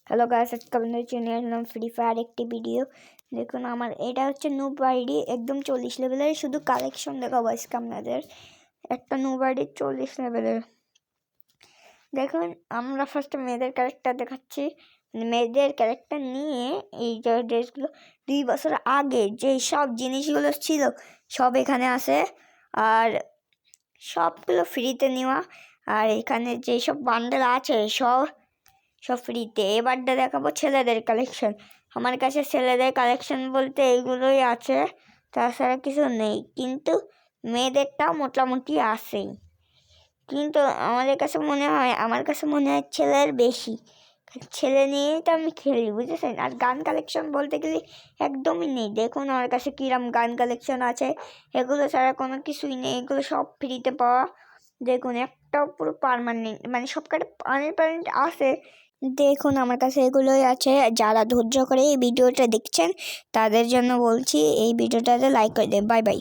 Hello guys, আজকে আপনাদের জন্য আসলাম ফ্রি ফায়ার একটি ভিডিও। দেখুন আমার এটা হচ্ছে নুব আইডি, একদম 40 লেভেলের। শুধু কালেকশন দেখাবো আজকে আপনাদের। একটা নুব আইডি 40 লেভেলের। দেখুন আমরা ফার্স্টে মেয়েদের ক্যারেক্টার দেখাচ্ছি। মেয়েদের ক্যারেক্টার নিয়ে এই যে ড্রেসগুলো 2 বছর আগে যে সব জিনিসগুলো ছিল সব এখানে আছে, আর সবগুলো ফ্রিতে নেওয়া। আর এখানে যেসব বান্ডেল আছে সব ফ্রিতে। এবারটা দেখাবো ছেলেদের কালেকশন। আমার কাছে ছেলেদের কালেকশন বলতে এইগুলোই আছে, তাছাড়া কিছু নেই, কিন্তু মেয়েদেরটাও মোটামুটি আছেই। কিন্তু আমার কাছে মনে হয় ছেলের বেশি। ছেলে নিয়েই তো আমি খেলি, বুঝেছেন। আর গান কালেকশন বলতে গেলে একদমই নেই। দেখুন আমার কাছে কিরম গান কালেকশন আছে, এগুলো ছাড়া কোনো কিছুই নেই। এগুলো সব ফ্রিতে পাওয়া। দেখুন একটাও পুরো পার্মানেন্ট, মানে সব কটা পার্মানেন্ট আছে। দেখুন আমার কাছে এগুলোই আছে। যারা ধৈর্য করে এই ভিডিওটা দেখছেন তাদের জন্য বলছি, এই ভিডিওটাতে লাইক করে দেন। Bye bye.